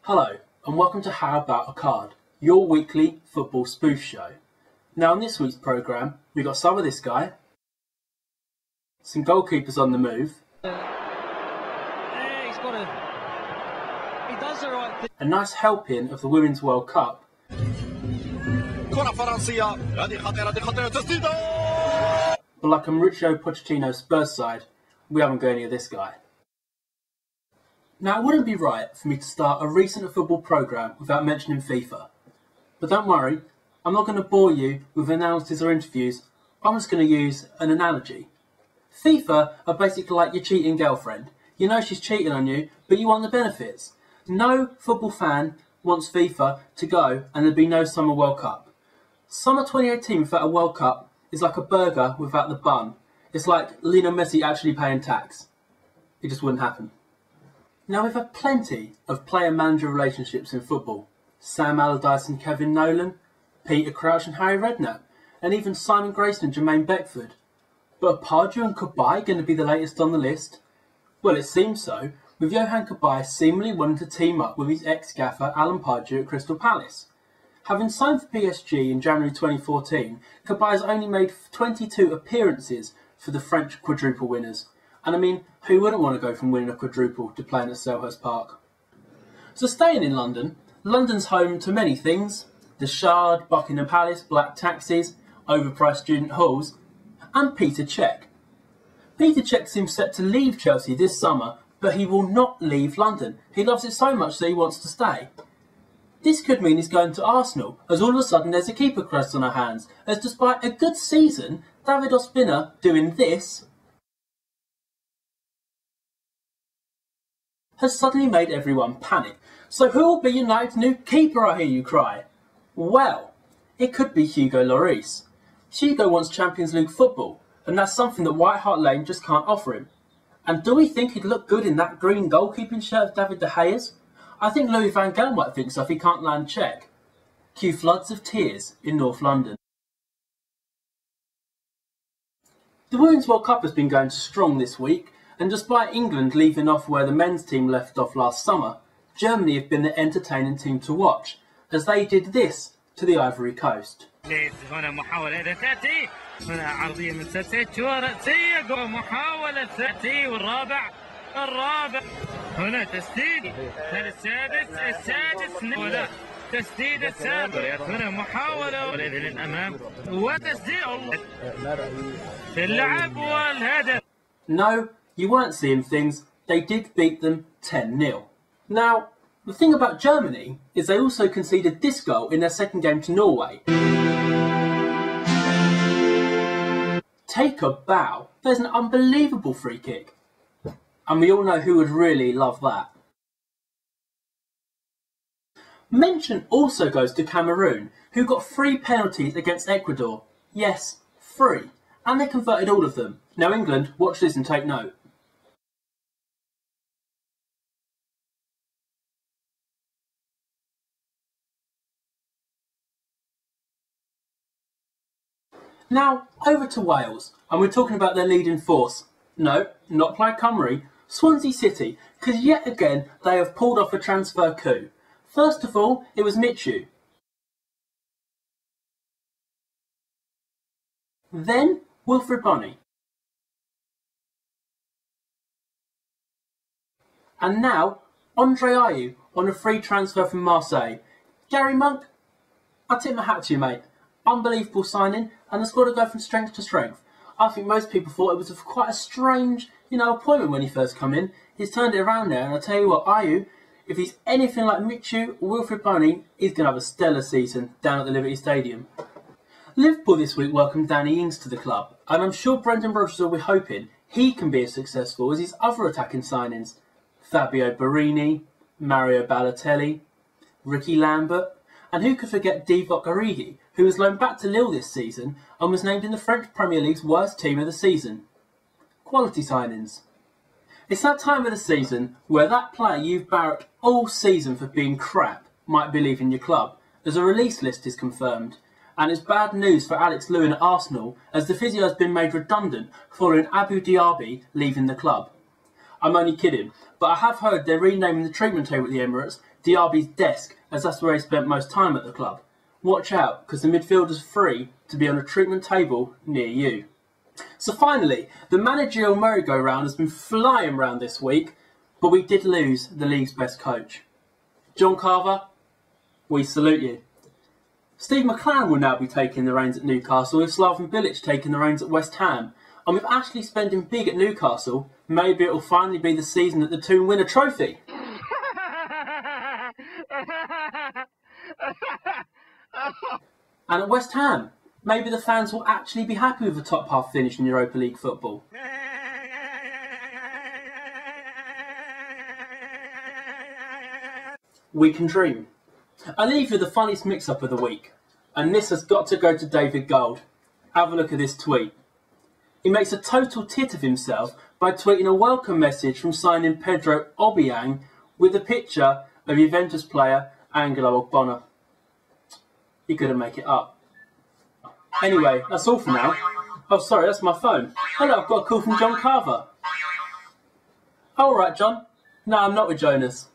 Hello and welcome to How About a Card, your weekly football spoof show. Now in this week's programme we've got some of this guy, some goalkeepers on the move, He does the right thing. a nice helping of the Women's World Cup, كرة فرنسية هذه خطيرة تسديدة. but like a Mauricio Pochettino Spurs side, we haven't got any of this guy. Now it wouldn't be right for me to start a recent football programme without mentioning FIFA. But don't worry, I'm not going to bore you with analysis or interviews, I'm just going to use an analogy. FIFA are basically like your cheating girlfriend. You know she's cheating on you, but you want the benefits. No football fan wants FIFA to go and there be no Summer World Cup. Summer 2018 without a World Cup is like a burger without the bun. It's like Lionel Messi actually paying tax. It just wouldn't happen. Now we've had plenty of player-manager relationships in football. Sam Allardyce and Kevin Nolan, Peter Crouch and Harry Redknapp, and even Simon Grayson and Jermaine Beckford. But are Pardew and Cabaye going to be the latest on the list? Well, it seems so, with Yohan Cabaye seemingly wanting to team up with his ex-gaffer Alan Pardew at Crystal Palace. Having signed for PSG in January 2014, Cabaye has only made 22 appearances for the French quadruple winners. And I mean, who wouldn't want to go from winning a quadruple to playing at Selhurst Park? So staying in London, London's home to many things. The Shard, Buckingham Palace, black taxis, overpriced student halls, and Peter Cech. Peter Cech seems set to leave Chelsea this summer, but he will not leave London. He loves it so much that he wants to stay. This could mean he's going to Arsenal, as all of a sudden there's a keeper crest on our hands, as despite a good season, David Ospina doing this has suddenly made everyone panic. So who will be United's new keeper, I hear you cry? Well, it could be Hugo Lloris. Hugo wants Champions League football, and that's something that White Hart Lane just can't offer him. And do we think he'd look good in that green goalkeeping shirt of David De Gea's? I think Louis van Gaal might think so if he can't land Cech. Cue floods of tears in North London. The Women's World Cup has been going strong this week, and despite England leaving off where the men's team left off last summer, Germany have been the entertaining team to watch, as they did this to the Ivory Coast. هنا محاولة إذا تأتي هنا عرضية من ساتيتشو رأسية محاولة تأتي والرابع هنا تسديد هذا السادس ولا تسديد السابع هنا محاولة للأمام وتسديد اللعب والهدف. No, you weren't seeing things, they did beat them 10-0. Now, the thing about Germany is they also conceded this goal in their second game to Norway. Take a bow. There's an unbelievable free kick. And we all know who would really love that. Mention also goes to Cameroon, who got 3 penalties against Ecuador. Yes, 3. And they converted all of them. Now England, watch this and take note. Now, over to Wales, and we're talking about their leading force. No, not Plaid Cymru, Swansea City, because yet again they have pulled off a transfer coup. First of all, it was Michu. Then, Wilfried Bony. And now, Andre Ayew on a free transfer from Marseille. Gary Monk, I tip my hat to you, mate. Unbelievable signing, and the squad will go from strength to strength. I think most people thought it was quite a strange, appointment when he first come in. He's turned it around now, and I tell you what, Ayew, if he's anything like Michu or Wilfried Bony, he's going to have a stellar season down at the Liberty Stadium. Liverpool this week welcomed Danny Ings to the club, and I'm sure Brendan Rodgers will be hoping he can be as successful as his other attacking signings. Fabio Borini, Mario Balotelli, Ricky Lambert, and who could forget Divock Origi, who was loaned back to Lille this season and was named in the French Premier League's worst team of the season. Quality signings. It's that time of the season where that player you've barracked all season for being crap might be leaving your club, as a release list is confirmed. And it's bad news for Alex Lewin at Arsenal, as the physio has been made redundant following Abu Diaby leaving the club. I'm only kidding, but I have heard they're renaming the treatment table at the Emirates Diaby's desk, as that's where he spent most time at the club. Watch out, because the midfielder's free to be on a treatment table near you. So finally, the managerial merry-go-round has been flying round this week, but we did lose the league's best coach. John Carver, we salute you. Steve McClaren will now be taking the reins at Newcastle, with Slaven Bilic taking the reins at West Ham. And with Ashley spending big at Newcastle, maybe it will finally be the season that the two win a trophy. And at West Ham, maybe the fans will actually be happy with the top half finish in Europa League football. We can dream. I leave you the funniest mix-up of the week, and this has got to go to David Gold. Have a look at this tweet. He makes a total tit of himself by tweeting a welcome message from signing Pedro Obiang with a picture of Juventus player Angelo Ogbonna. He couldn't make it up. Anyway, that's all for now. Oh, sorry, that's my phone. Hello, I've got a call from John Carver. Oh, all right, John. No, I'm not with Jonas.